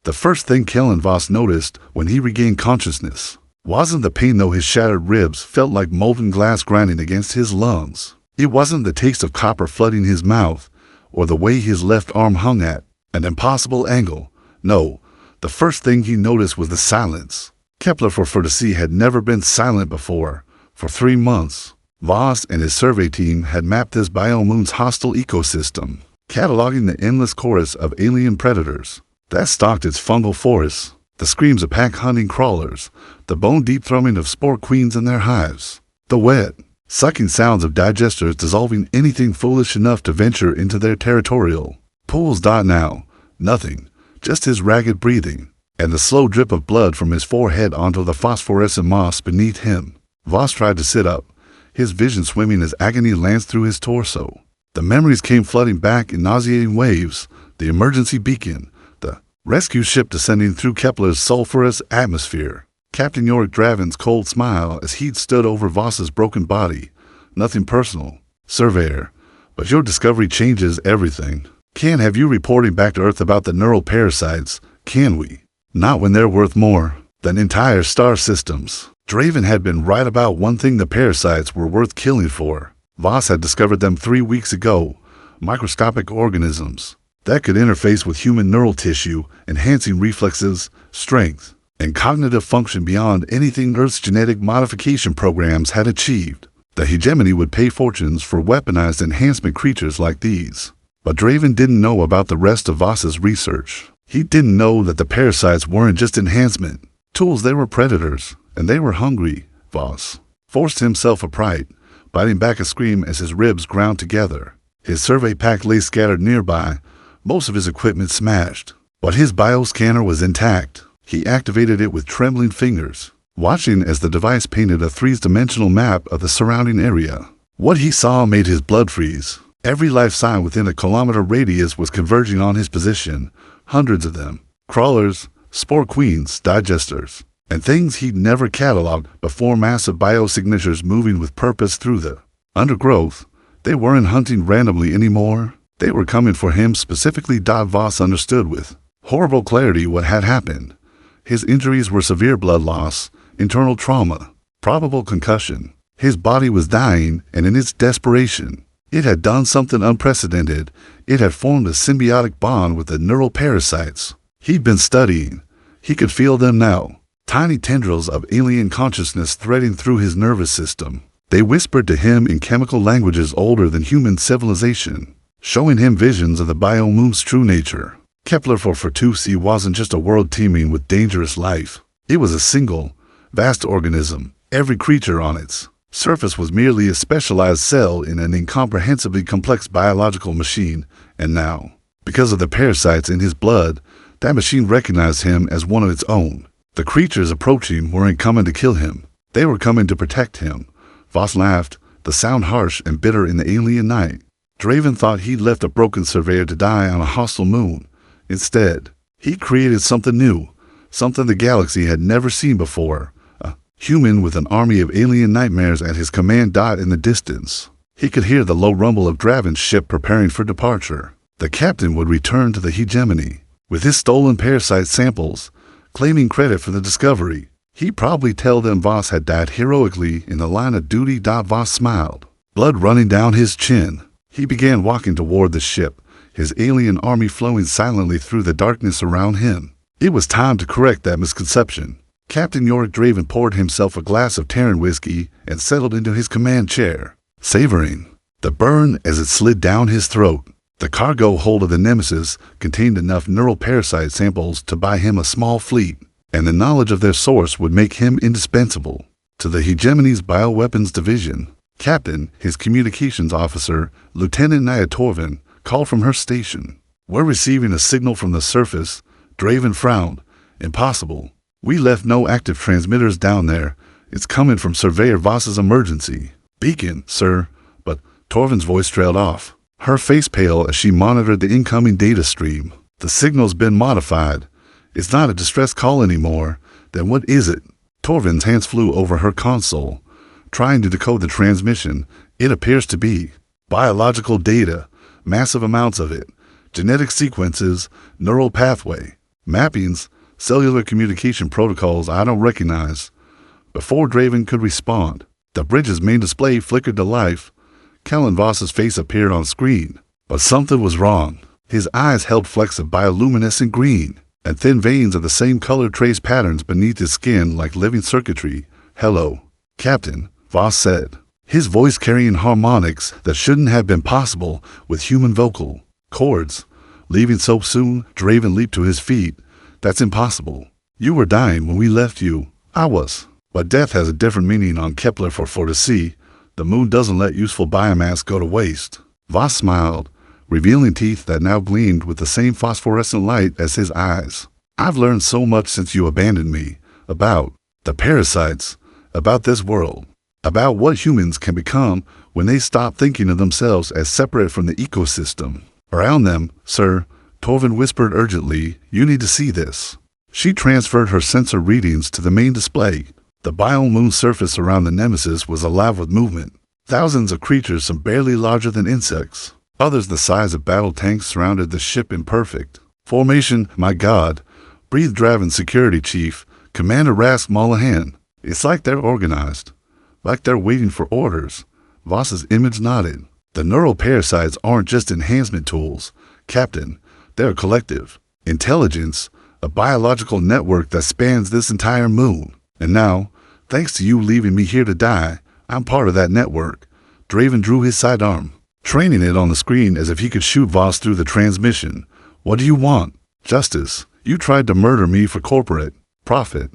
The first thing Kellen Voss noticed when he regained consciousness wasn't the pain, though his shattered ribs felt like molten glass grinding against his lungs. It wasn't the taste of copper flooding his mouth, or the way his left arm hung at an impossible angle. No, the first thing he noticed was the silence. Kepler-440 had never been silent before. For 3 months, Voss and his survey team had mapped this biomoon's hostile ecosystem, cataloging the endless chorus of alien predators that stalked its fungal forests, the screams of pack-hunting crawlers, the bone-deep thrumming of spore queens in their hives, the wet, sucking sounds of digesters dissolving anything foolish enough to venture into their territorial pools. Now, nothing, just his ragged breathing, and the slow drip of blood from his forehead onto the phosphorescent moss beneath him. Voss tried to sit up, his vision swimming as agony lanced through his torso. The memories came flooding back in nauseating waves, the emergency beacon, the rescue ship descending through Kepler's sulfurous atmosphere, Captain Yorick Draven's cold smile as he'd stood over Voss's broken body. Nothing personal, Surveyor, but your discovery changes everything. Can't have you reporting back to Earth about the neural parasites, can we? Not when they're worth more than entire star systems. Draven had been right about one thing: the parasites were worth killing for. Voss had discovered them 3 weeks ago, microscopic organisms that could interface with human neural tissue, enhancing reflexes, strength, and cognitive function beyond anything Earth's genetic modification programs had achieved. The hegemony would pay fortunes for weaponized enhancement creatures like these. But Draven didn't know about the rest of Voss's research. He didn't know that the parasites weren't just enhancement tools, they were predators, and they were hungry. Voss forced himself upright, biting back a scream as his ribs ground together. His survey pack lay scattered nearby, most of his equipment smashed. But his bioscanner was intact. He activated it with trembling fingers, watching as the device painted a 3-dimensional map of the surrounding area. What he saw made his blood freeze. Every life sign within a kilometer radius was converging on his position, hundreds of them. Crawlers, spore queens, digesters, and things he'd never cataloged before. Massive biosignatures moving with purpose through the undergrowth. They weren't hunting randomly anymore. They were coming for him specifically. Voss understood with horrible clarity what had happened. His injuries were severe blood loss, internal trauma, probable concussion. His body was dying, and in its desperation, it had done something unprecedented. It had formed a symbiotic bond with the neural parasites he'd been studying. He could feel them now, tiny tendrils of alien consciousness threading through his nervous system. They whispered to him in chemical languages older than human civilization, showing him visions of the biomoon's true nature. Kepler-440 wasn't just a world teeming with dangerous life. It was a single, vast organism. Every creature on its surface was merely a specialized cell in an incomprehensibly complex biological machine. And now, because of the parasites in his blood, that machine recognized him as one of its own. The creatures approaching weren't coming to kill him. They were coming to protect him. Voss laughed, the sound harsh and bitter in the alien night. Draven thought he'd left a broken surveyor to die on a hostile moon. Instead, he created something new, something the galaxy had never seen before. A human with an army of alien nightmares at his command. In the distance, he could hear the low rumble of Draven's ship preparing for departure. The captain would return to the hegemony with his stolen parasite samples, claiming credit for the discovery. He'd probably tell them Voss had died heroically in the line of duty. Voss smiled, blood running down his chin. He began walking toward the ship, his alien army flowing silently through the darkness around him. It was time to correct that misconception. Captain Yorick Draven poured himself a glass of Terran whiskey and settled into his command chair, savoring the burn as it slid down his throat. The cargo hold of the Nemesis contained enough neural parasite samples to buy him a small fleet, and the knowledge of their source would make him indispensable to the hegemony's bioweapons division. Captain, his communications officer, Lieutenant Naya Torvin, called from her station. "We're receiving a signal from the surface." Draven frowned. "Impossible. We left no active transmitters down there. It's coming from Surveyor Voss's emergency beacon, sir." But Torvin's voice trailed off, her face pale as she monitored the incoming data stream. "The signal's been modified. It's not a distress call anymore." "Then what is it?" Torvin's hands flew over her console, trying to decode the transmission. "It appears to be biological data, massive amounts of it, genetic sequences, neural pathway. Mappings, cellular communication protocols I don't recognize. Before Draven could respond, the bridge's main display flickered to life. Kellen Voss's face appeared on screen, but something was wrong. His eyes held flecks of bioluminescent green, and thin veins of the same color traced patterns beneath his skin like living circuitry. "Hello, Captain," Voss said, his voice carrying harmonics that shouldn't have been possible with human vocal cords. "Leaving so soon?" Draven leaped to his feet. "That's impossible. You were dying when we left you." "I was. But death has a different meaning on Kepler for to see. The moon doesn't let useful biomass go to waste." Voss smiled, revealing teeth that now gleamed with the same phosphorescent light as his eyes. "I've learned so much since you abandoned me. About the parasites, about this world, about what humans can become when they stop thinking of themselves as separate from the ecosystem around them, sir," Torvin whispered urgently. "You need to see this." She transferred her sensor readings to the main display. The bio-moon surface around the Nemesis was alive with movement. Thousands of creatures, some barely larger than insects. Others the size of battle tanks, surrounded the ship in perfect formation. "My God," breathed Draven's security chief, Commander Rask Mollahan. "It's like they're organized. Like they're waiting for orders." Voss's image nodded. "The neural parasites aren't just enhancement tools, Captain. They're a collective intelligence, a biological network that spans this entire moon. And now, thanks to you leaving me here to die, I'm part of that network." Draven drew his sidearm, training it on the screen as if he could shoot Voss through the transmission. "What do you want?" "Justice. You tried to murder me for corporate profit.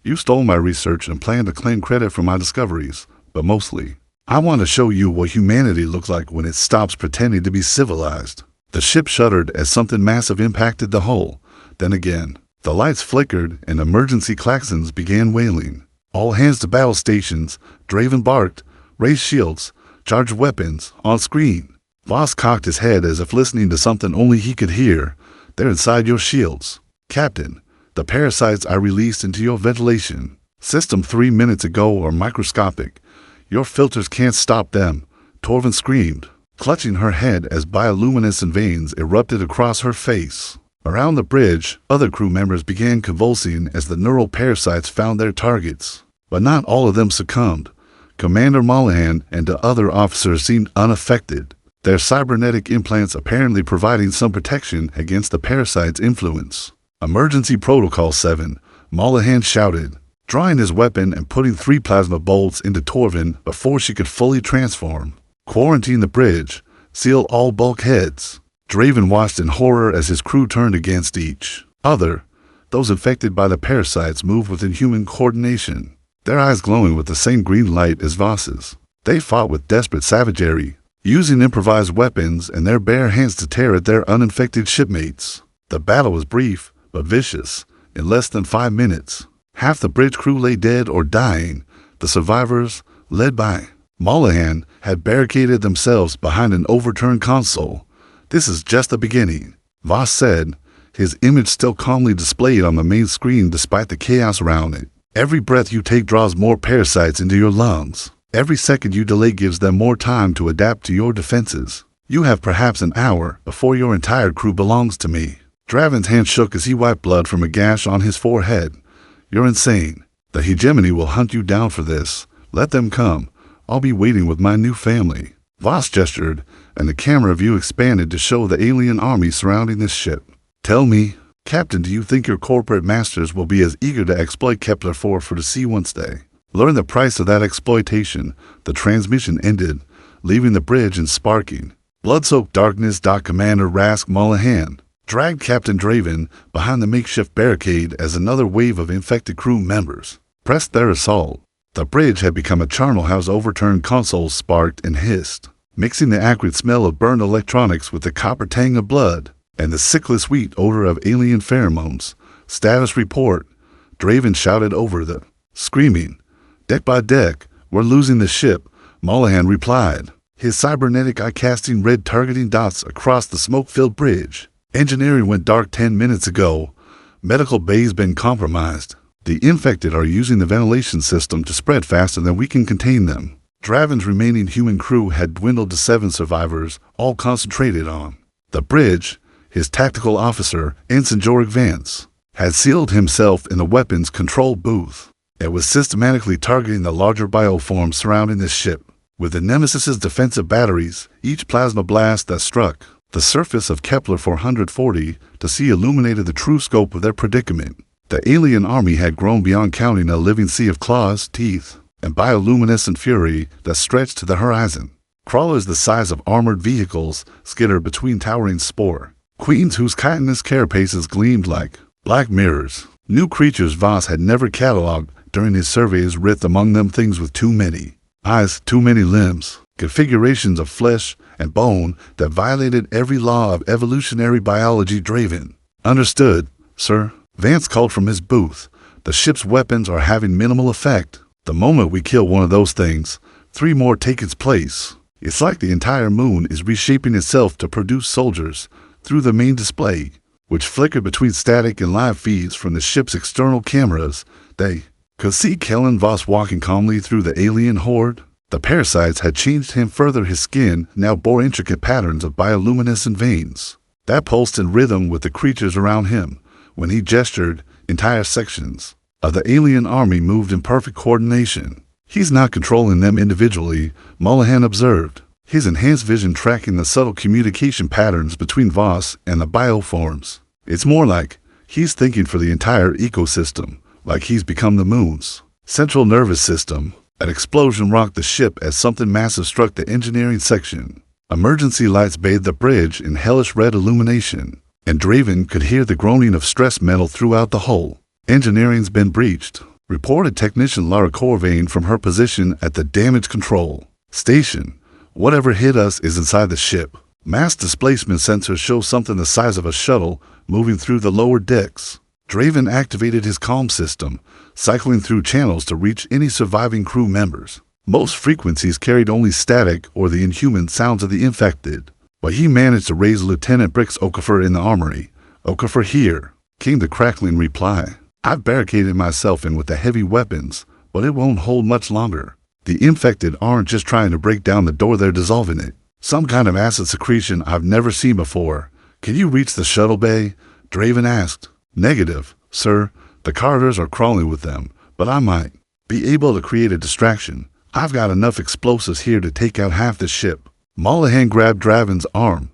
You stole my research and planned to claim credit for my discoveries. But mostly, I want to show you what humanity looks like when it stops pretending to be civilized." The ship shuddered as something massive impacted the hull. Then again, the lights flickered and emergency klaxons began wailing. "All hands to battle stations," Draven barked. "Raise shields, charge weapons, on screen." Voss cocked his head as if listening to something only he could hear. "They're inside your shields, Captain. The parasites I released into your ventilation system 3 minutes ago are microscopic. Your filters can't stop them," Torvin screamed, clutching her head as bioluminescent veins erupted across her face. Around the bridge, other crew members began convulsing as the neural parasites found their targets. But not all of them succumbed. Commander Mollahan and the other officers seemed unaffected, their cybernetic implants apparently providing some protection against the parasite's influence. "Emergency Protocol 7, Mollahan shouted, drawing his weapon and putting 3 plasma bolts into Torvin before she could fully transform. "Quarantine the bridge. Seal all bulkheads." Draven watched in horror as his crew turned against each other. Those infected by the parasites moved with inhuman coordination, their eyes glowing with the same green light as Voss's. They fought with desperate savagery, using improvised weapons and their bare hands to tear at their uninfected shipmates. The battle was brief, but vicious. In less than 5 minutes, half the bridge crew lay dead or dying. The survivors, led by Mollahan, had barricaded themselves behind an overturned console. "This is just the beginning," Voss said, his image still calmly displayed on the main screen despite the chaos around it. "Every breath you take draws more parasites into your lungs. Every second you delay gives them more time to adapt to your defenses. You have perhaps an hour before your entire crew belongs to me." Draven's hand shook as he wiped blood from a gash on his forehead. "You're insane. The hegemony will hunt you down for this. Let them come. I'll be waiting with my new family." Voss gestured, and the camera view expanded to show the alien army surrounding this ship. "Tell me, Captain, do you think your corporate masters will be as eager to exploit Kepler 4 for the sea once they learn the price of that exploitation?" The transmission ended, leaving the bridge in sparking, blood-soaked darkness. Commander Rask Mollahan dragged Captain Draven behind the makeshift barricade as another wave of infected crew members pressed their assault. The bridge had become a charnel house. Overturned consoles sparked and hissed, mixing the acrid smell of burned electronics with the copper tang of blood and the sickly sweet odor of alien pheromones. "Status report," Draven shouted over the screaming. "Deck by deck, we're losing the ship," Mollahan replied, his cybernetic eye casting red targeting dots across the smoke-filled bridge. "Engineering went dark 10 minutes ago. Medical bay's been compromised. The infected are using the ventilation system to spread faster than we can contain them." Draven's remaining human crew had dwindled to 7 survivors, all concentrated on the bridge. His tactical officer, Ensign Jorik Vance, had sealed himself in the weapons control booth. It was systematically targeting the larger bioforms surrounding the ship. With the Nemesis's defensive batteries, each plasma blast that struck the surface of Kepler 440 to see illuminated the true scope of their predicament. The alien army had grown beyond counting, a living sea of claws, teeth, and bioluminescent fury that stretched to the horizon. Crawlers the size of armored vehicles skittered between towering spore queens whose chitinous carapaces gleamed like black mirrors. New creatures Voss had never cataloged during his surveys writhed among them things with too many eyes, too many limbs, configurations of flesh and bone that violated every law of evolutionary biology. Draven. Understood, sir. Vance called from his booth. The ship's weapons are having minimal effect. The moment we kill one of those things, 3 more take its place. It's like the entire moon is reshaping itself to produce soldiers through the main display, which flickered between static and live feeds from the ship's external cameras. They could see Kellen Voss walking calmly through the alien horde. The parasites had changed him further. His skin now bore intricate patterns of bioluminescent veins that pulsed in rhythm with the creatures around him. When he gestured, entire sections of the alien army moved in perfect coordination. He's not controlling them individually, Mullahan observed, his enhanced vision tracking the subtle communication patterns between Voss and the bioforms. It's more like he's thinking for the entire ecosystem, like he's become the moon's central nervous system. An explosion rocked the ship as something massive struck the engineering section. Emergency lights bathed the bridge in hellish red illumination, and Draven could hear the groaning of stress metal throughout the hull. Engineering's been breached, reported technician Lara Corvain from her position at the damage control station. Whatever hit us is inside the ship. Mass displacement sensors show something the size of a shuttle moving through the lower decks. Draven activated his comm system, cycling through channels to reach any surviving crew members. Most frequencies carried only static or the inhuman sounds of the infected, but he managed to raise Lieutenant Brix Okafor in the armory. "Okafor here," came the crackling reply. "I've barricaded myself in with the heavy weapons, but it won't hold much longer. The infected aren't just trying to break down the door, they're dissolving it. Some kind of acid secretion I've never seen before. Can you reach the shuttle bay?" Draven asked. "Negative, sir. The corridors are crawling with them, but I might be able to create a distraction. I've got enough explosives here to take out half the ship." Mullahan grabbed Draven's arm.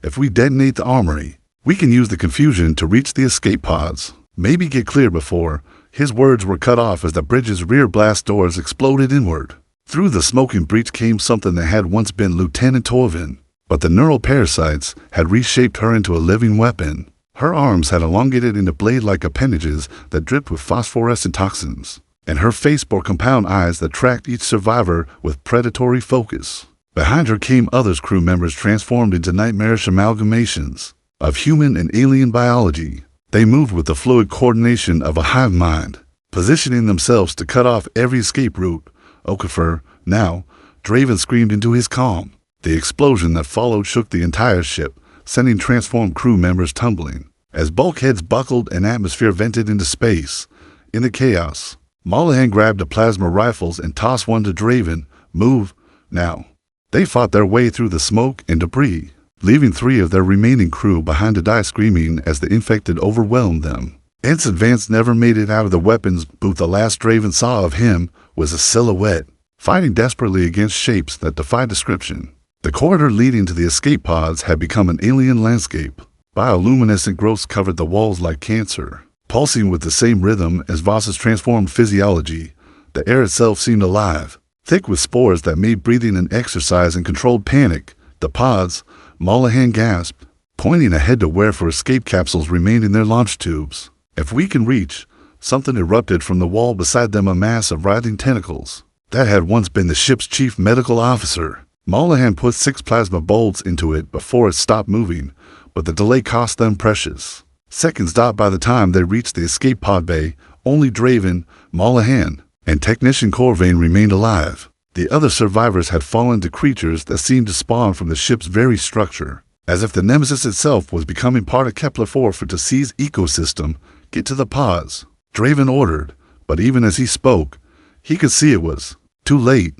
"If we detonate the armory, we can use the confusion to reach the escape pods. Maybe get clear before." His words were cut off as the bridge's rear blast doors exploded inward. Through the smoking breach came something that had once been Lieutenant Torvin, but the neural parasites had reshaped her into a living weapon. Her arms had elongated into blade-like appendages that dripped with phosphorescent toxins, and her face bore compound eyes that tracked each survivor with predatory focus. Behind her came others, crew members transformed into nightmarish amalgamations of human and alien biology. They moved with the fluid coordination of a hive mind, positioning themselves to cut off every escape route. "Okafor, now!" Draven screamed into his comm. The explosion that followed shook the entire ship, sending transformed crew members tumbling. As bulkheads buckled and atmosphere vented into space, in the chaos, Mullahan grabbed the plasma rifles and tossed one to Draven. "Move, now!" They fought their way through the smoke and debris, leaving 3 of their remaining crew behind to die screaming as the infected overwhelmed them. Ensign Vance never made it out of the weapons booth. The last Draven saw of him was a silhouette, fighting desperately against shapes that defied description. The corridor leading to the escape pods had become an alien landscape. Bioluminescent growths covered the walls like cancer, pulsing with the same rhythm as Voss's transformed physiology. The air itself seemed alive, thick with spores that made breathing an exercise in controlled panic. The pods, Mullahan gasped, pointing ahead to where 4 escape capsules remained in their launch tubes. "If we can reach," something erupted from the wall beside them, a mass of writhing tentacles. That had once been the ship's chief medical officer. Mullahan put 6 plasma bolts into it before it stopped moving, but the delay cost them precious seconds. By the time they reached the escape pod bay, only Draven, Mullahan, and Technician Corvain remained alive. The other survivors had fallen to creatures that seemed to spawn from the ship's very structure, as if the Nemesis itself was becoming part of Kepler 4 to seize ecosystem. "Get to the pods," Draven ordered, but even as he spoke, he could see it was too late.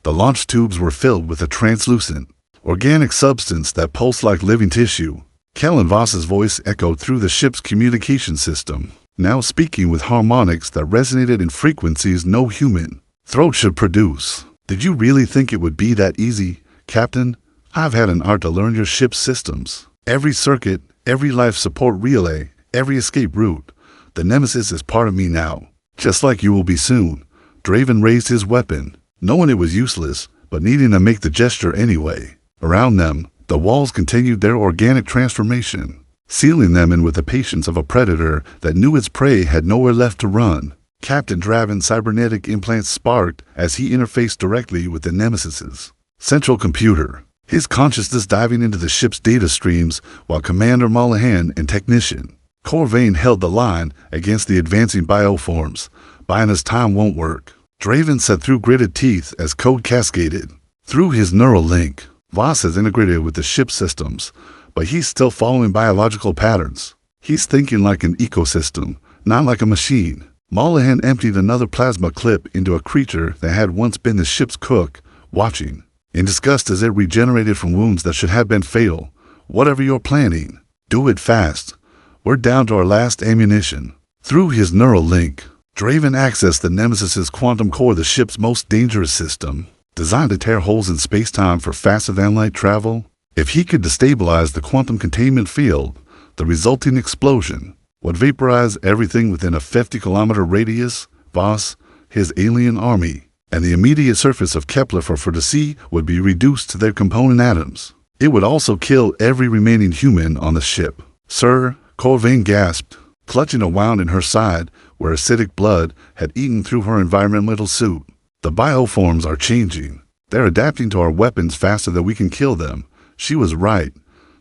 The launch tubes were filled with a translucent, organic substance that pulsed like living tissue. Kellen Voss's voice echoed through the ship's communication system, now speaking with harmonics that resonated in frequencies no human throat should produce. Did you really think it would be that easy, Captain? I've had an art to learn your ship's systems. Every circuit, every life support relay, every escape route. The Nemesis is part of me now, just like you will be soon. Draven raised his weapon, knowing it was useless, but needing to make the gesture anyway. Around them, the walls continued their organic transformation, sealing them in with the patience of a predator that knew its prey had nowhere left to run. Captain Draven's cybernetic implants sparked as he interfaced directly with the Nemesis's central computer, his consciousness diving into the ship's data streams while Commander Mollahan and Technician Corvain held the line against the advancing bioforms. Buying us time won't work. Draven said through gritted teeth as code cascaded through his neural link. Voss has integrated with the ship's systems, but he's still following biological patterns. He's thinking like an ecosystem, not like a machine. Mollahan emptied another plasma clip into a creature that had once been the ship's cook, watching in disgust as it regenerated from wounds that should have been fatal. Whatever you're planning, do it fast. We're down to our last ammunition. Through his neural link, Draven accessed the Nemesis's quantum core, the ship's most dangerous system, designed to tear holes in space-time for faster-than-light travel. If he could destabilize the quantum containment field, the resulting explosion would vaporize everything within a 50-kilometer radius. Voss, his alien army, and the immediate surface of Kepler for the sea would be reduced to their component atoms. It would also kill every remaining human on the ship. Sir, Corvain gasped, clutching a wound in her side where acidic blood had eaten through her environmental suit. The bioforms are changing. They're adapting to our weapons faster than we can kill them. She was right.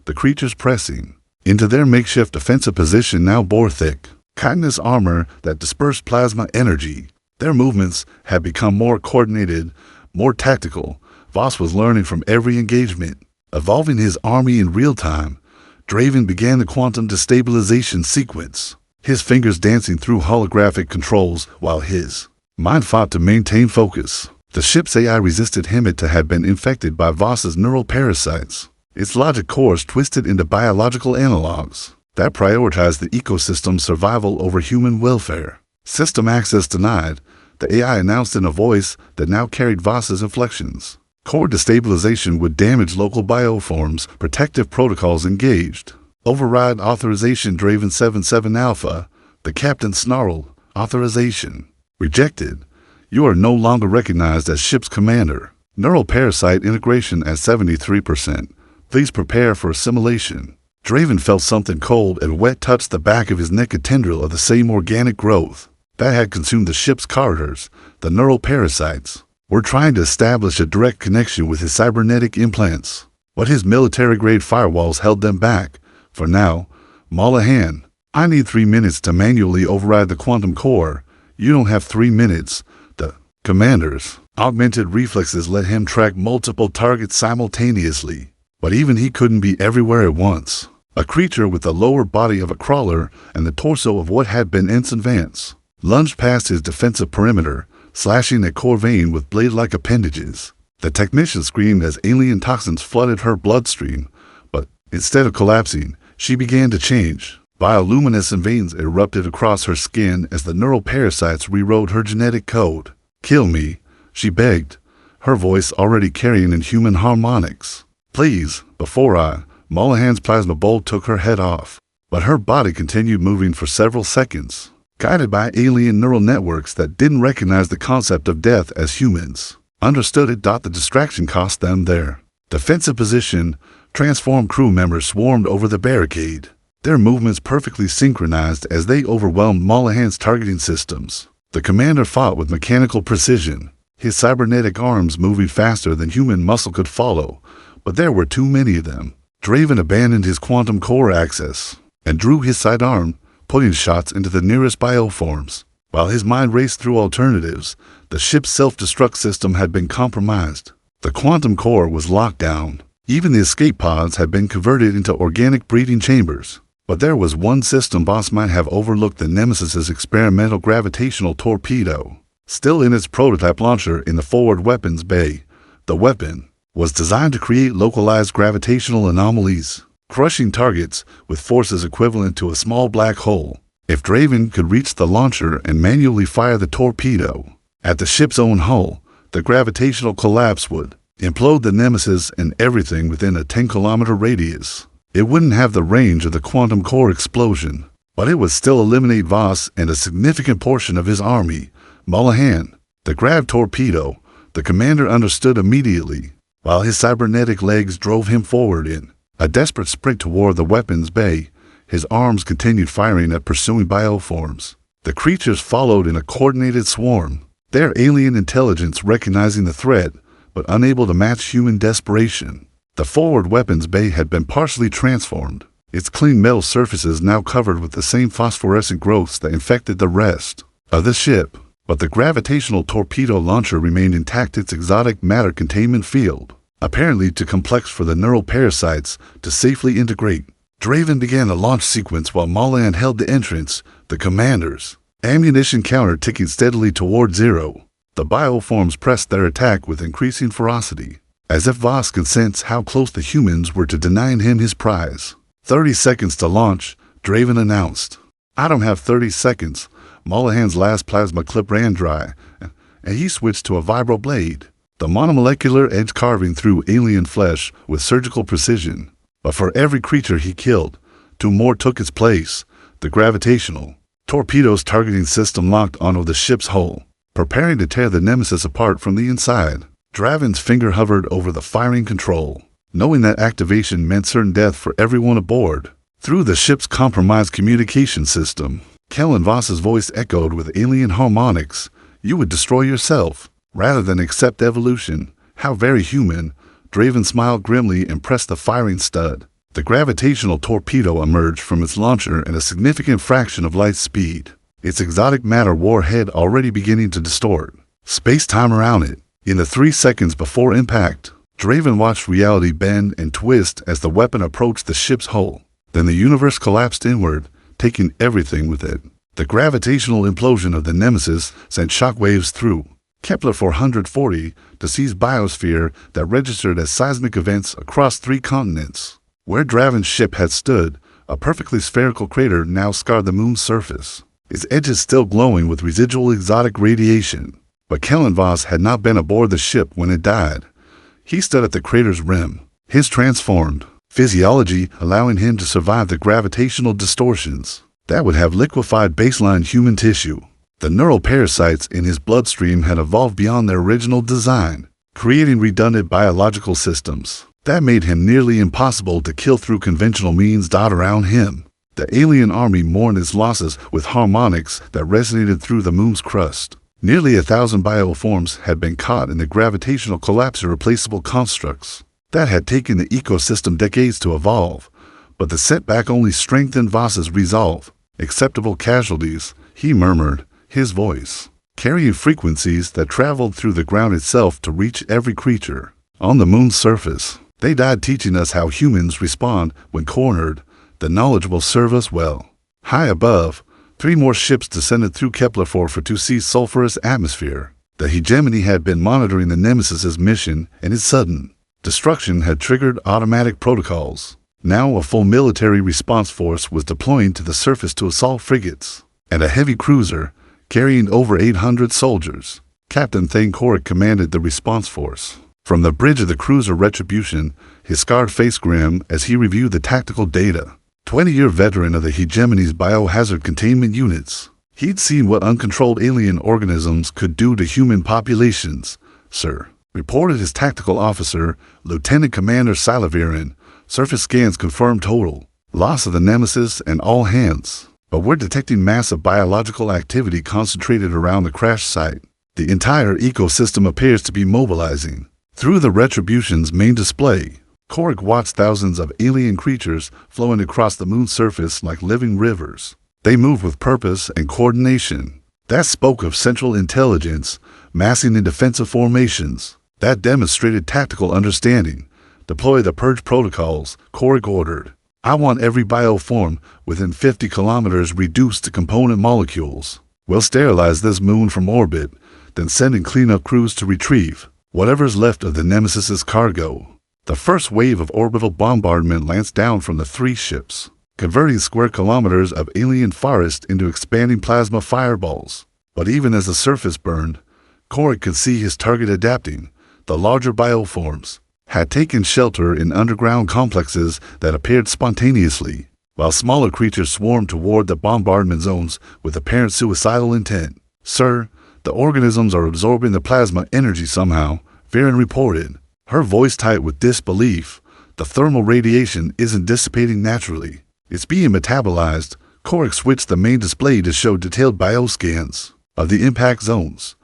The creatures pressing into their makeshift defensive position now bore thick, chitinous armor that dispersed plasma energy. Their movements had become more coordinated, more tactical. Voss was learning from every engagement, evolving his army in real time. Draven began the quantum destabilization sequence, his fingers dancing through holographic controls while his mind fought to maintain focus. The ship's AI resisted him. It had been infected by Voss's neural parasites, its logic cores twisted into biological analogs that prioritized the ecosystem's survival over human welfare. System access denied, the AI announced in a voice that now carried Voss's inflections. Core destabilization would damage local bioforms, protective protocols engaged. Override authorization. Draven 77 Alpha, the captain snarled. Authorization rejected. You are no longer recognized as ship's commander. Neural parasite integration at 73%. Please prepare for assimilation. Draven felt something cold and wet touch the back of his neck, a tendril of the same organic growth that had consumed the ship's corridors. The neural parasites were trying to establish a direct connection with his cybernetic implants, but his military-grade firewalls held them back. For now, Mollahan, I need 3 minutes to manually override the quantum core. You don't have 3 minutes. The commander's augmented reflexes let him track multiple targets simultaneously, but even he couldn't be everywhere at once. A creature with the lower body of a crawler and the torso of what had been Ensign Vance lunged past his defensive perimeter, slashing at Corvain with blade-like appendages. The technician screamed as alien toxins flooded her bloodstream, but instead of collapsing, she began to change. Bioluminescent veins erupted across her skin as the neural parasites rewrote her genetic code. Kill me, she begged, her voice already carrying in human harmonics. Please, before Mollahan's plasma bolt took her head off, but her body continued moving for several seconds, guided by alien neural networks that didn't recognize the concept of death as humans. Understood it. The distraction cost them their defensive position. Transformed crew members swarmed over the barricade, their movements perfectly synchronized as they overwhelmed Mollahan's targeting systems. The commander fought with mechanical precision, his cybernetic arms moving faster than human muscle could follow, but there were too many of them. Draven abandoned his quantum core access and drew his sidearm, putting shots into the nearest bioforms. While his mind raced through alternatives, the ship's self-destruct system had been compromised. The quantum core was locked down. Even the escape pods had been converted into organic breeding chambers. But there was one system Voss might have overlooked: the Nemesis's experimental gravitational torpedo, still in its prototype launcher in the forward weapons bay. The weapon was designed to create localized gravitational anomalies, crushing targets with forces equivalent to a small black hole. If Draven could reach the launcher and manually fire the torpedo at the ship's own hull, the gravitational collapse would implode the Nemesis and everything within a 10-kilometer radius. It wouldn't have the range of the quantum core explosion, but it would still eliminate Voss and a significant portion of his army. Mullihan, the grav torpedo, the commander understood immediately, while his cybernetic legs drove him forward in a desperate sprint toward the weapons bay. His arms continued firing at pursuing bioforms. The creatures followed in a coordinated swarm, their alien intelligence recognizing the threat, but unable to match human desperation. The forward weapons bay had been partially transformed, its clean metal surfaces now covered with the same phosphorescent growths that infected the rest of the ship. But the gravitational torpedo launcher remained intact, its exotic matter containment field, apparently too complex for the neural parasites to safely integrate. Draven began the launch sequence while Mullihan held the entrance, the commander's ammunition counter ticking steadily toward zero. The bioforms pressed their attack with increasing ferocity, as if Voss could sense how close the humans were to denying him his prize. 30 seconds to launch, Draven announced. I don't have 30 seconds. Mullihan's last plasma clip ran dry, and he switched to a vibroblade, the monomolecular edge carving through alien flesh with surgical precision. But for every creature he killed, 2 more took its place. The gravitational torpedo's targeting system locked onto the ship's hull, preparing to tear the Nemesis apart from the inside. Draven's finger hovered over the firing control, knowing that activation meant certain death for everyone aboard. Through the ship's compromised communication system, Kellen Voss's voice echoed with alien harmonics. You would destroy yourself, rather than accept evolution. How very human. Draven smiled grimly and pressed the firing stud. The gravitational torpedo emerged from its launcher at a significant fraction of light speed, its exotic matter warhead already beginning to distort space-time around it. In the 3 seconds before impact, Draven watched reality bend and twist as the weapon approached the ship's hull. Then the universe collapsed inward, taking everything with it. The gravitational implosion of the Nemesis sent shockwaves through Kepler 440 to seize biosphere that registered as seismic events across 3 continents. Where Draven's ship had stood, a perfectly spherical crater now scarred the moon's surface, its edges still glowing with residual exotic radiation. But Kellen Voss had not been aboard the ship when it died. He stood at the crater's rim, his transformed physiology allowing him to survive the gravitational distortions that would have liquefied baseline human tissue. The neural parasites in his bloodstream had evolved beyond their original design, creating redundant biological systems that made him nearly impossible to kill through conventional means. Around him, the alien army mourned its losses with harmonics that resonated through the moon's crust. Nearly 1,000 bioforms had been caught in the gravitational collapse, irreplaceable constructs that had taken the ecosystem decades to evolve. But the setback only strengthened Voss's resolve. Acceptable casualties, he murmured, his voice carrying frequencies that traveled through the ground itself to reach every creature on the moon's surface. They died teaching us how humans respond when cornered. The knowledge will serve us well. High above, 3 more ships descended through Kepler 442c's sulfurous atmosphere. The hegemony had been monitoring the Nemesis's mission, and its sudden destruction had triggered automatic protocols. Now a full military response force was deploying to the surface to assault frigates and a heavy cruiser carrying over 800 soldiers. Captain Thane Korik commanded the response force. From the bridge of the cruiser Retribution, his scarred face grim as he reviewed the tactical data. 20-year veteran of the hegemony's biohazard containment units, he'd seen what uncontrolled alien organisms could do to human populations. Sir, reported his tactical officer, Lieutenant Commander Salavirin. Surface scans confirmed total loss of the Nemesis and all hands. But we're detecting massive biological activity concentrated around the crash site. The entire ecosystem appears to be mobilizing. Through the Retribution's main display, Korik watched thousands of alien creatures flowing across the moon's surface like living rivers. They moved with purpose and coordination. That spoke of central intelligence, massing in defensive formations. That demonstrated tactical understanding. Deploy the purge protocols, Korik ordered. I want every bioform within 50 kilometers reduced to component molecules. We'll sterilize this moon from orbit, then send in cleanup crews to retrieve whatever's left of the Nemesis's cargo. The first wave of orbital bombardment lanced down from the three ships, converting square kilometers of alien forest into expanding plasma fireballs. But even as the surface burned, Korik could see his target adapting. The larger bioforms had taken shelter in underground complexes that appeared spontaneously, while smaller creatures swarmed toward the bombardment zones with apparent suicidal intent. "Sir, the organisms are absorbing the plasma energy somehow," Viren reported, her voice tight with disbelief. "The thermal radiation isn't dissipating naturally. It's being metabolized." Korik switched the main display to show detailed bioscans of the impact zones.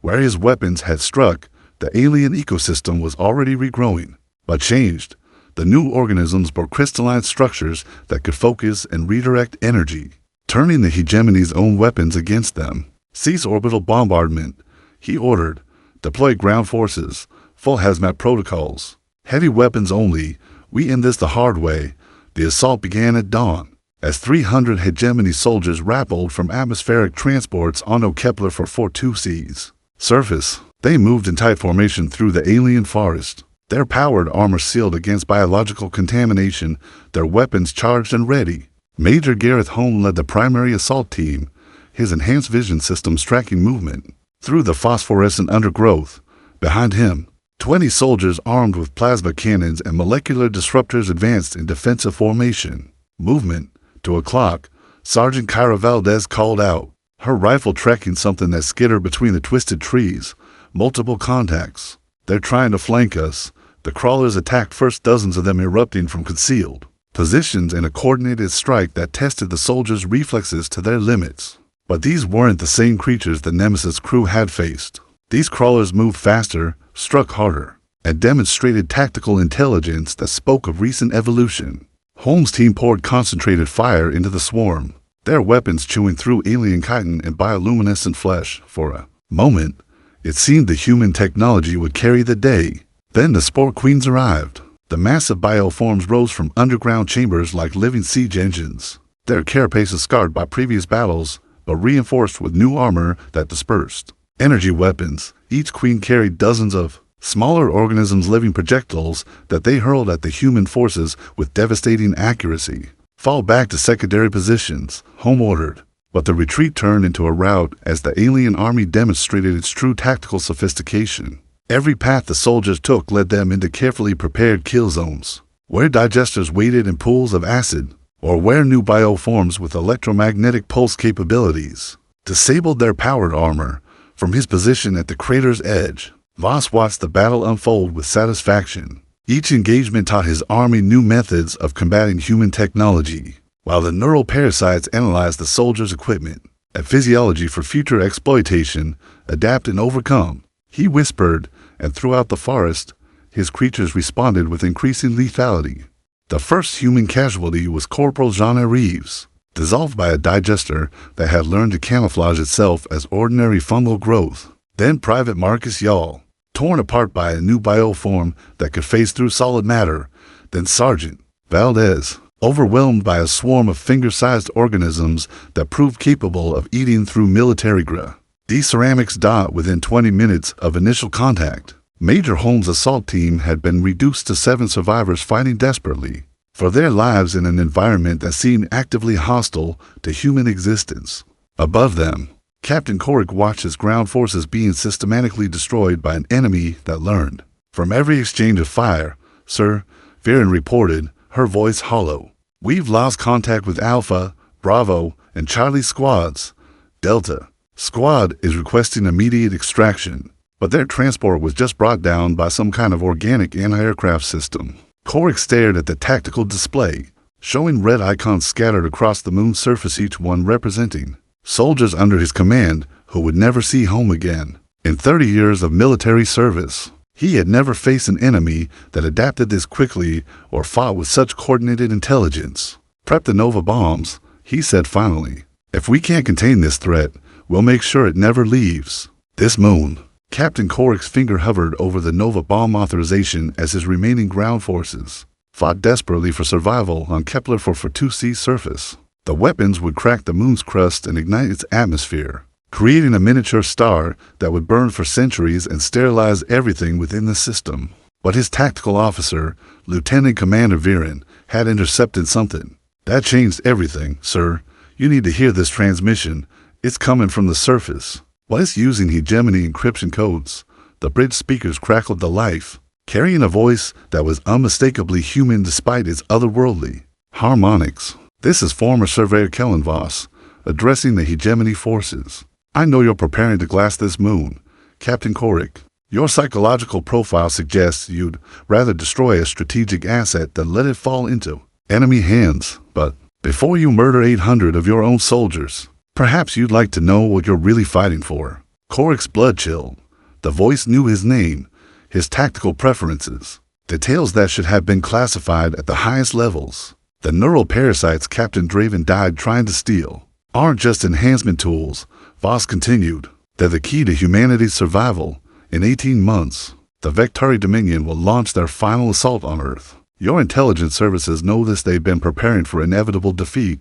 Where his weapons had struck, the alien ecosystem was already regrowing, but changed. The new organisms bore crystalline structures that could focus and redirect energy, turning the hegemony's own weapons against them. "Cease orbital bombardment," he ordered. "Deploy ground forces, full hazmat protocols. Heavy weapons only. We end this the hard way." The assault began at dawn, as 300 hegemony soldiers rappelled from atmospheric transports onto Kepler for 42C's surface. They moved in tight formation through the alien forest, their powered armor sealed against biological contamination, their weapons charged and ready. Major Gareth Holm led the primary assault team, his enhanced vision systems tracking movement through the phosphorescent undergrowth. Behind him, 20 soldiers armed with plasma cannons and molecular disruptors advanced in defensive formation. "Movement." To a clock, Sergeant Kyra Valdez called out, her rifle tracking something that skittered between the twisted trees. "Multiple contacts. They're trying to flank us." The crawlers attacked first, dozens of them erupting from concealed positions in a coordinated strike that tested the soldiers' reflexes to their limits. But these weren't the same creatures the Nemesis crew had faced. These crawlers moved faster, struck harder, and demonstrated tactical intelligence that spoke of recent evolution. Holmes' team poured concentrated fire into the swarm, their weapons chewing through alien chitin and bioluminescent flesh. For a moment, it seemed the human technology would carry the day. Then the Spore Queens arrived. The massive bioforms rose from underground chambers like living siege engines, their carapaces scarred by previous battles, but reinforced with new armor that dispersed energy weapons. Each queen carried dozens of smaller organisms, living projectiles that they hurled at the human forces with devastating accuracy. "Fall back to secondary positions," Holm ordered. But the retreat turned into a rout as the alien army demonstrated its true tactical sophistication. Every path the soldiers took led them into carefully prepared kill zones, where digesters waited in pools of acid, or where new bioforms with electromagnetic pulse capabilities disabled their powered armor. From his position at the crater's edge, Voss watched the battle unfold with satisfaction. Each engagement taught his army new methods of combating human technology, while the neural parasites analyzed the soldiers' equipment and physiology for future exploitation. "Adapt and overcome," he whispered, and throughout the forest, his creatures responded with increasing lethality. The first human casualty was Corporal Jean Reeves, dissolved by a digester that had learned to camouflage itself as ordinary fungal growth. Then Private Marcus Yall, torn apart by a new bioform that could phase through solid matter. Then Sergeant Valdez, overwhelmed by a swarm of finger-sized organisms that proved capable of eating through military grah. These ceramics died within 20 minutes of initial contact. Major Holmes' assault team had been reduced to 7 survivors fighting desperately for their lives in an environment that seemed actively hostile to human existence. Above them, Captain Korik watched his ground forces being systematically destroyed by an enemy that learned from every exchange of fire. "Sir," Viren reported, her voice hollow, "we've lost contact with Alpha, Bravo, and Charlie squads. Delta Squad is requesting immediate extraction, but their transport was just brought down by some kind of organic anti-aircraft system." Korik stared at the tactical display, showing red icons scattered across the moon's surface, each one representing soldiers under his command who would never see home again. In 30 years of military service, he had never faced an enemy that adapted this quickly or fought with such coordinated intelligence. "Prep the Nova bombs," he said finally. "If we can't contain this threat, we'll make sure it never leaves this moon." Captain Korik's finger hovered over the Nova bomb authorization as his remaining ground forces fought desperately for survival on Kepler 42C's surface. The weapons would crack the moon's crust and ignite its atmosphere, creating a miniature star that would burn for centuries and sterilize everything within the system. But his tactical officer, Lieutenant Commander Viren, had intercepted something. That changed everything, sir. You need to hear this transmission. It's coming from the surface. While it's using hegemony encryption codes, the bridge speakers crackled to life, carrying a voice that was unmistakably human despite its otherworldly harmonics. This is former Surveyor Kellen Voss, addressing the hegemony forces. I know you're preparing to glass this moon, Captain Korik. Your psychological profile suggests you'd rather destroy a strategic asset than let it fall into enemy hands. But before you murder 800 of your own soldiers, perhaps you'd like to know what you're really fighting for. Korik's blood chilled. The voice knew his name, his tactical preferences, details that should have been classified at the highest levels. The neural parasites Captain Draven died trying to steal aren't just enhancement tools, Voss continued. They're the key to humanity's survival. In 18 months, the Vectari Dominion will launch their final assault on Earth. Your intelligence services know this. They've been preparing for inevitable defeat,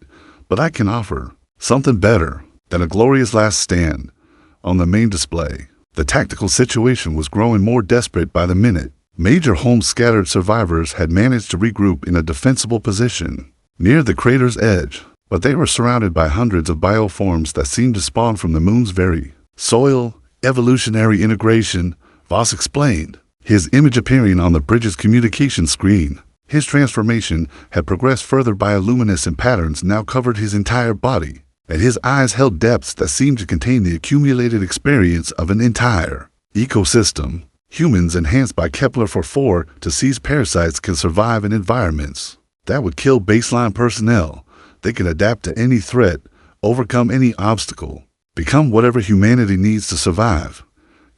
but I can offer something better than a glorious last stand. On the main display, the tactical situation was growing more desperate by the minute. Major Holmes' scattered survivors had managed to regroup in a defensible position near the crater's edge, but they were surrounded by hundreds of bioforms that seemed to spawn from the moon's very soil. Evolutionary integration, Voss explained, his image appearing on the bridge's communication screen. His transformation had progressed further. Bioluminescent patterns now covered his entire body, and his eyes held depths that seemed to contain the accumulated experience of an entire ecosystem. Humans enhanced by Kepler-4 to seize parasites can survive in environments that would kill baseline personnel. They can adapt to any threat, overcome any obstacle, become whatever humanity needs to survive.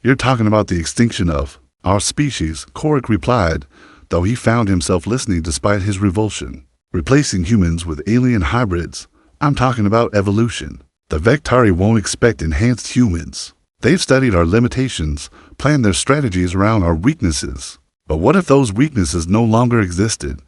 You're talking about the extinction of our species, Korik replied, though he found himself listening despite his revulsion. Replacing humans with alien hybrids. I'm talking about evolution. The Vectari won't expect enhanced humans. They've studied our limitations, planned their strategies around our weaknesses. But what if those weaknesses no longer existed?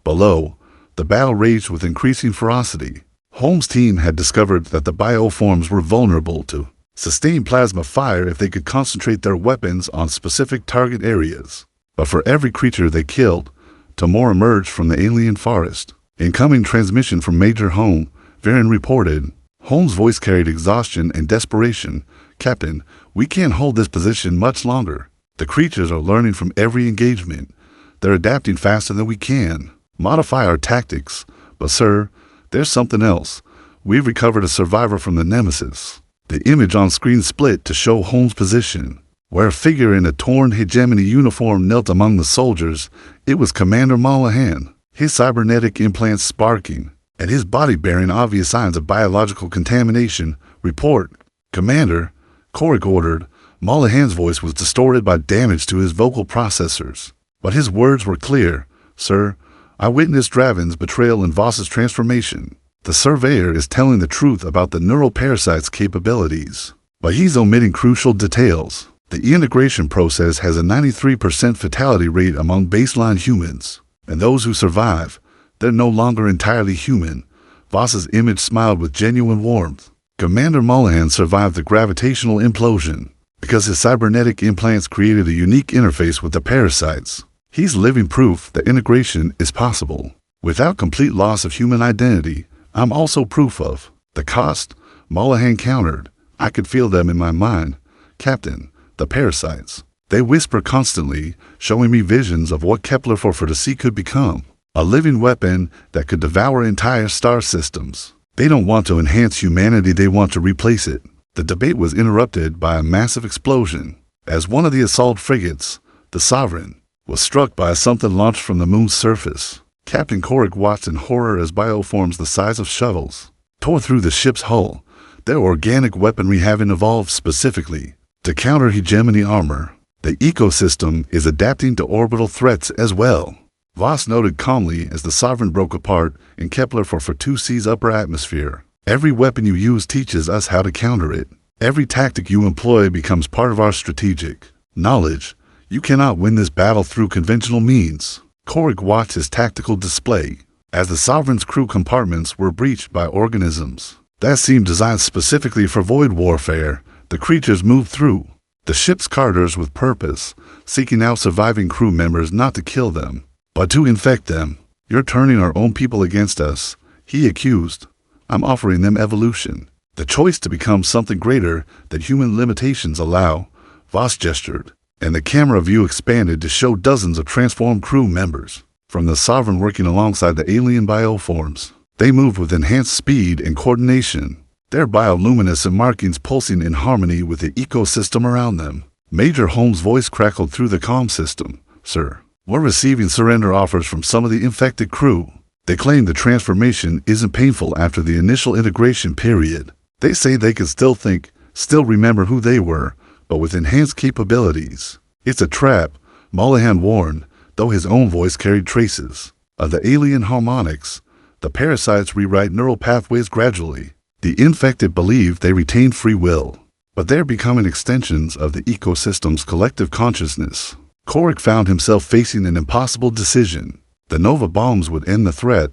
Below, the battle raged with increasing ferocity. Holmes' team had discovered that the bioforms were vulnerable to sustained plasma fire if they could concentrate their weapons on specific target areas. But for every creature they killed, two more emerged from the alien forest. Incoming transmission from Major Holmes, Viren reported. Holmes' voice carried exhaustion and desperation. Captain, we can't hold this position much longer. The creatures are learning from every engagement. They're adapting faster than we can modify our tactics. But sir, there's something else. We've recovered a survivor from the Nemesis. The image on screen split to show Holmes' position, where a figure in a torn hegemony uniform knelt among the soldiers. It was Commander Mollahan, his cybernetic implants sparking, and his body bearing obvious signs of biological contamination. Report, Commander, Korik ordered. Mollahan's voice was distorted by damage to his vocal processors, but his words were clear. Sir, I witnessed Draven's betrayal and Voss's transformation. The surveyor is telling the truth about the neural parasite's capabilities, but he's omitting crucial details. The integration process has a 93% fatality rate among baseline humans, and those who survive, they're no longer entirely human. Voss's image smiled with genuine warmth. Commander Mollahan survived the gravitational implosion because his cybernetic implants created a unique interface with the parasites. He's living proof that integration is possible without complete loss of human identity. I'm also proof of the cost, Mollahan countered. I could feel them in my mind. Captain, the parasites. They whisper constantly, showing me visions of what Kepler-4 could become. A living weapon that could devour entire star systems. They don't want to enhance humanity, they want to replace it. The debate was interrupted by a massive explosion, as one of the assault frigates, the Sovereign, was struck by something launched from the moon's surface. Captain Korik watched in horror as bioforms the size of shovels tore through the ship's hull, their organic weaponry having evolved specifically to counter hegemony armor. The ecosystem is adapting to orbital threats as well, Voss noted calmly as the Sovereign broke apart in Kepler-4's upper atmosphere. Every weapon you use teaches us how to counter it. Every tactic you employ becomes part of our strategic knowledge. You cannot win this battle through conventional means. Korik watched his tactical display as the Sovereign's crew compartments were breached by organisms that seemed designed specifically for void warfare. The creatures moved through The ship's carters with purpose, seeking out surviving crew members not to kill them, but to infect them. You're turning our own people against us, he accused. I'm offering them evolution, the choice to become something greater that human limitations allow. Voss gestured, and the camera view expanded to show dozens of transformed crew members from the Sovereign working alongside the alien bioforms. They moved with enhanced speed and coordination, their bioluminescent markings pulsing in harmony with the ecosystem around them. Major Holmes' voice crackled through the comm system. Sir, we're receiving surrender offers from some of the infected crew. They claim the transformation isn't painful after the initial integration period. They say they can still think, still remember who they were, but with enhanced capabilities. It's a trap, Mollahan warned, though his own voice carried traces of the alien harmonics. The parasites rewrite neural pathways gradually. The infected believe they retain free will, but they're becoming extensions of the ecosystem's collective consciousness. Korik found himself facing an impossible decision. The Nova bombs would end the threat,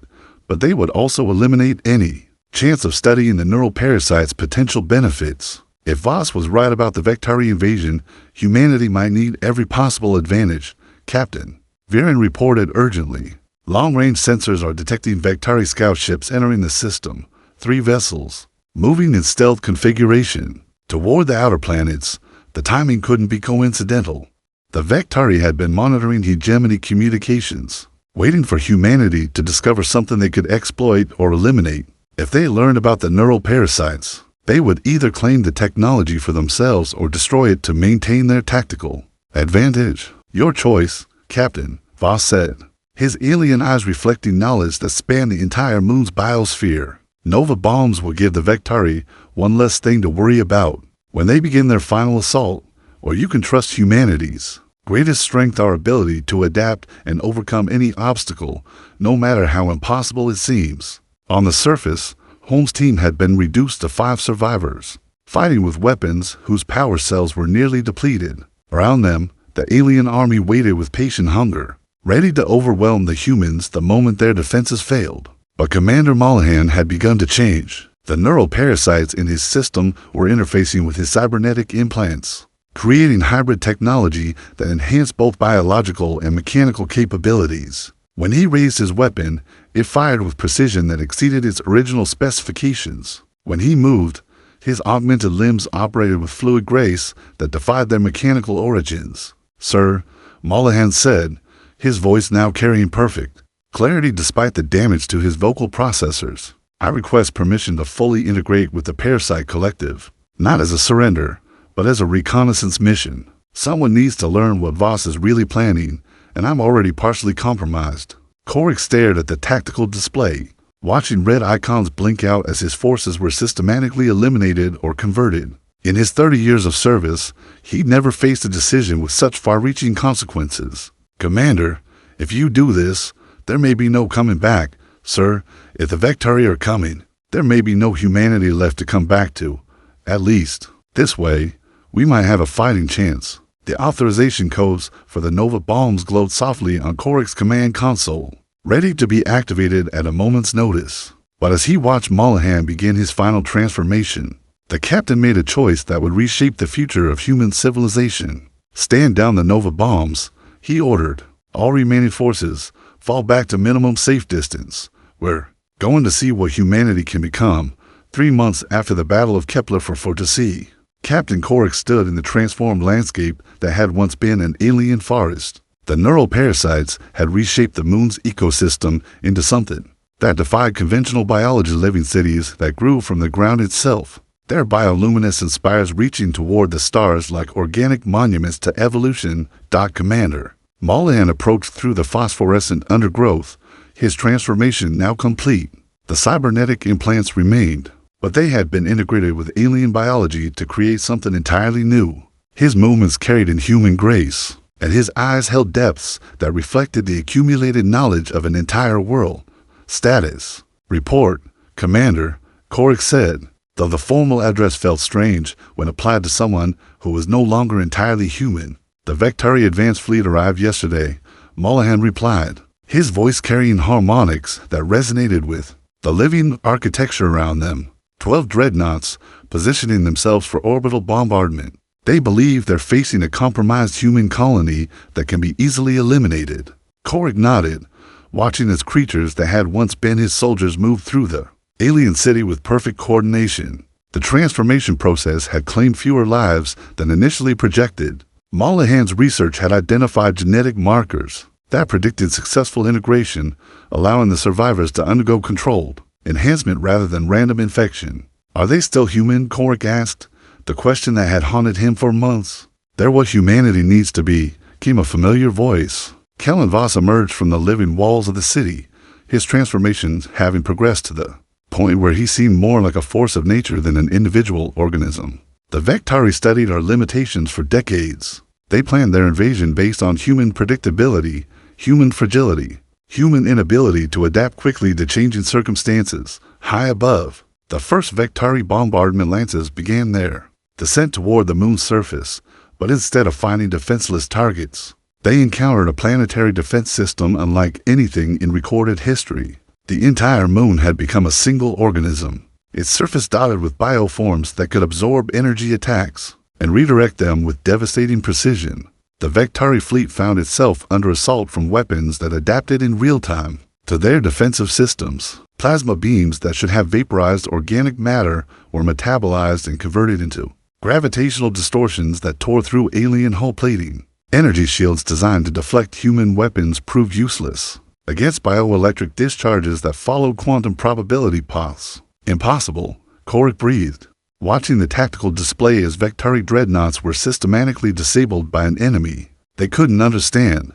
but they would also eliminate any chance of studying the neural parasite's potential benefits. If Voss was right about the Vectari invasion, humanity might need every possible advantage. Captain, Viren reported urgently. Long-range sensors are detecting Vectari scout ships entering the system. 3 vessels, moving in stealth configuration toward the outer planets. The timing couldn't be coincidental. The Vectari had been monitoring hegemony communications, waiting for humanity to discover something they could exploit or eliminate. If they learned about the neural parasites, they would either claim the technology for themselves or destroy it to maintain their tactical advantage. Your choice, Captain, Voss said, his alien eyes reflecting knowledge that spanned the entire moon's biosphere. Nova bombs will give the Vectari one less thing to worry about when they begin their final assault, or you can trust humanity's greatest strength, our ability to adapt and overcome any obstacle, no matter how impossible it seems. On the surface, Holmes' team had been reduced to 5 survivors, fighting with weapons whose power cells were nearly depleted. Around them, the alien army waited with patient hunger, ready to overwhelm the humans the moment their defenses failed. But Commander Mollahan had begun to change. The neural parasites in his system were interfacing with his cybernetic implants, creating hybrid technology that enhanced both biological and mechanical capabilities. When he raised his weapon, it fired with precision that exceeded its original specifications. When he moved, his augmented limbs operated with fluid grace that defied their mechanical origins. Sir, Mollahan said, his voice now carrying perfect clarity despite the damage to his vocal processors. I request permission to fully integrate with the Parasite Collective, not as a surrender, but as a reconnaissance mission. Someone needs to learn what Voss is really planning, and I'm already partially compromised. Korik stared at the tactical display, watching red icons blink out as his forces were systematically eliminated or converted. In his 30 years of service, he'd never faced a decision with such far-reaching consequences. Commander, if you do this, there may be no coming back. Sir, if the Vectari are coming, there may be no humanity left to come back to. At least, this way, we might have a fighting chance. The authorization codes for the Nova bombs glowed softly on Korik's command console, ready to be activated at a moment's notice. But as he watched Mollahan begin his final transformation, the captain made a choice that would reshape the future of human civilization. Stand down the Nova bombs, he ordered. All remaining forces, fall back to minimum safe distance. We're going to see what humanity can become 3 months after the Battle of Kepler for Fortescue. Captain Korik stood in the transformed landscape that had once been an alien forest. The neural parasites had reshaped the moon's ecosystem into something that defied conventional biology, living cities that grew from the ground itself, their bioluminescent spires reaching toward the stars like organic monuments to evolution. Commander Mollahan approached through the phosphorescent undergrowth, his transformation now complete. The cybernetic implants remained, but they had been integrated with alien biology to create something entirely new. His movements carried inhuman grace, and his eyes held depths that reflected the accumulated knowledge of an entire world. Status report, Commander, Korik said, though the formal address felt strange when applied to someone who was no longer entirely human. The Vectari Advanced Fleet arrived yesterday, Mollahan replied, his voice carrying harmonics that resonated with the living architecture around them. 12 dreadnoughts, positioning themselves for orbital bombardment. They believe they're facing a compromised human colony that can be easily eliminated. Korik nodded, watching as creatures that had once been his soldiers move through the alien city with perfect coordination. The transformation process had claimed fewer lives than initially projected. Mollahan's research had identified genetic markers that predicted successful integration, allowing the survivors to undergo controlled enhancement rather than random infection. Are they still human? Korik asked, the question that had haunted him for months. They're what humanity needs to be, came a familiar voice. Kellen Voss emerged from the living walls of the city, his transformations having progressed to the point where he seemed more like a force of nature than an individual organism. The Vektari studied our limitations for decades. They planned their invasion based on human predictability, human fragility, human inability to adapt quickly to changing circumstances. High above, the first Vektari bombardment lances began their descent toward the moon's surface, but instead of finding defenseless targets, they encountered a planetary defense system unlike anything in recorded history. The entire moon had become a single organism, its surface dotted with bioforms that could absorb energy attacks and redirect them with devastating precision. The Vektari fleet found itself under assault from weapons that adapted in real time to their defensive systems. Plasma beams that should have vaporized organic matter were metabolized and converted into gravitational distortions that tore through alien hull plating. Energy shields designed to deflect human weapons proved useless against bioelectric discharges that followed quantum probability paths. Impossible, Korik breathed, watching the tactical display as Vektari dreadnoughts were systematically disabled by an enemy they couldn't understand.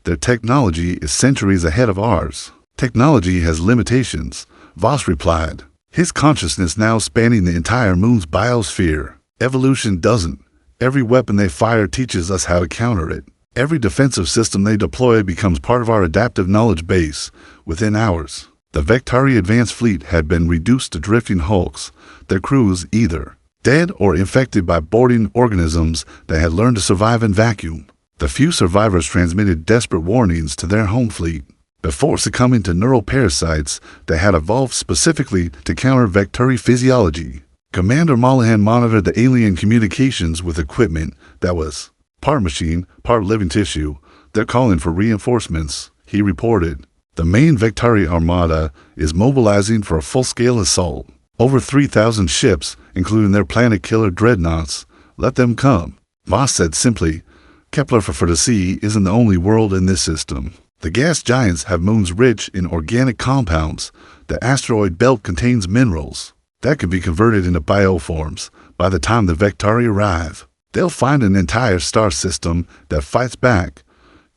Their technology is centuries ahead of ours. Technology has limitations, Voss replied, his consciousness now spanning the entire moon's biosphere. Evolution doesn't. Every weapon they fire teaches us how to counter it. Every defensive system they deploy becomes part of our adaptive knowledge base. Within hours, the Vektari advanced fleet had been reduced to drifting hulks, their crews either dead or infected by boarding organisms that had learned to survive in vacuum. The few survivors transmitted desperate warnings to their home fleet before succumbing to neural parasites that had evolved specifically to counter Vektari physiology. Commander Mollahan monitored the alien communications with equipment that was part machine, part living tissue. They're calling for reinforcements, he reported. The main Vektari armada is mobilizing for a full-scale assault. Over 3,000 ships, including their planet-killer dreadnoughts. Let them come. Voss said simply, Kepler for the sea isn't the only world in this system. The gas giants have moons rich in organic compounds. The asteroid belt contains minerals that can be converted into bioforms. By the time the Vektari arrive, they'll find an entire star system that fights back.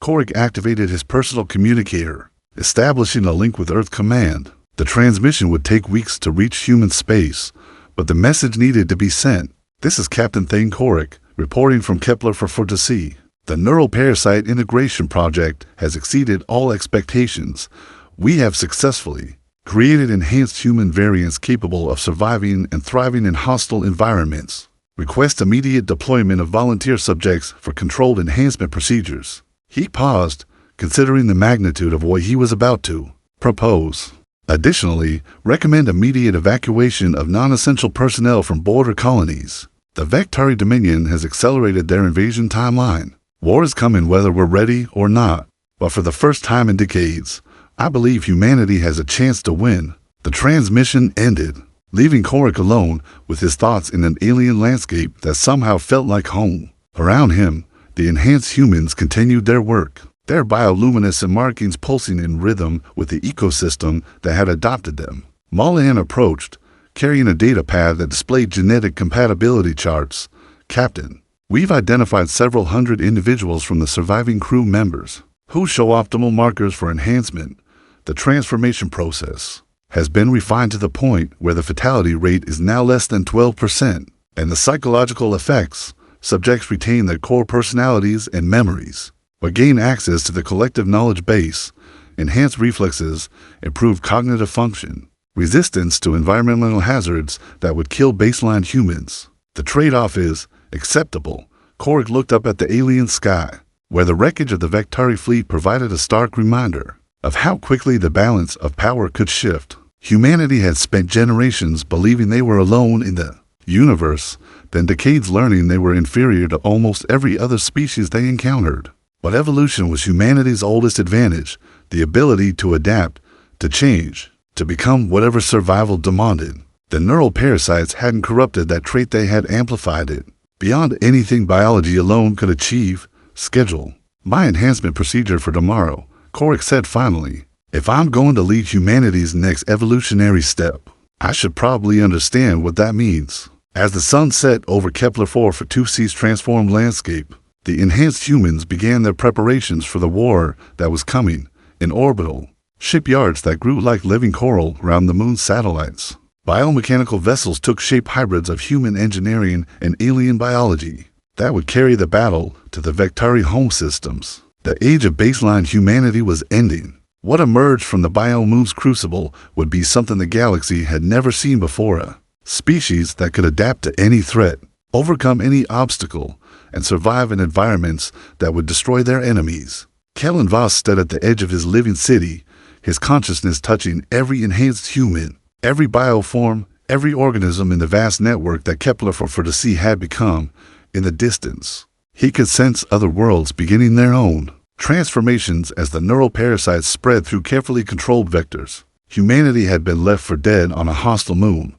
Korik activated his personal communicator, establishing a link with Earth Command. The transmission would take weeks to reach human space, but the message needed to be sent. This is Captain Thane Korik, reporting from Kepler for Fortescue. The Neural Parasite Integration Project has exceeded all expectations. We have successfully created enhanced human variants capable of surviving and thriving in hostile environments. Request immediate deployment of volunteer subjects for controlled enhancement procedures. He paused, considering the magnitude of what he was about to propose. Additionally, recommend immediate evacuation of non-essential personnel from border colonies. The Vektari Dominion has accelerated their invasion timeline. War is coming whether we're ready or not, but for the first time in decades, I believe humanity has a chance to win. The transmission ended, leaving Korik alone with his thoughts in an alien landscape that somehow felt like home. Around him, the enhanced humans continued their work, their bioluminescent markings pulsing in rhythm with the ecosystem that had adopted them. Mollahan approached, carrying a data pad that displayed genetic compatibility charts. Captain, we've identified several hundred individuals from the surviving crew members who show optimal markers for enhancement. The transformation process has been refined to the point where the fatality rate is now less than 12%, and the psychological effects, subjects retain their core personalities and memories, but gain access to the collective knowledge base, enhanced reflexes, improved cognitive function, resistance to environmental hazards that would kill baseline humans. The trade-off is acceptable. Korik looked up at the alien sky, where the wreckage of the Vektari fleet provided a stark reminder of how quickly the balance of power could shift. Humanity had spent generations believing they were alone in the universe, then decades learning they were inferior to almost every other species they encountered. But evolution was humanity's oldest advantage, the ability to adapt, to change, to become whatever survival demanded. The neural parasites hadn't corrupted that trait, they had amplified it, beyond anything biology alone could achieve. Schedule. My enhancement procedure for tomorrow, Corrick said finally. If I'm going to lead humanity's next evolutionary step, I should probably understand what that means. As the sun set over Kepler-4 for 2C's transformed landscape, the enhanced humans began their preparations for the war that was coming. In orbital shipyards that grew like living coral around the moon's satellites, biomechanical vessels took shape, hybrids of human engineering and alien biology that would carry the battle to the Vectari home systems. The age of baseline humanity was ending. What emerged from the bio-moon's crucible would be something the galaxy had never seen before, a species that could adapt to any threat, overcome any obstacle, and survive in environments that would destroy their enemies. Kellen Voss stood at the edge of his living city, his consciousness touching every enhanced human, every bioform, every organism in the vast network that Kepler-4 for the sea had become. In the distance, he could sense other worlds beginning their own transformations as the neural parasites spread through carefully controlled vectors. Humanity had been left for dead on a hostile moon.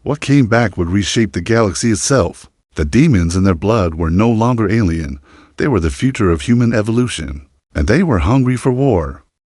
What came back would reshape the galaxy itself. The demons in their blood were no longer alien. They were the future of human evolution, and they were hungry for war.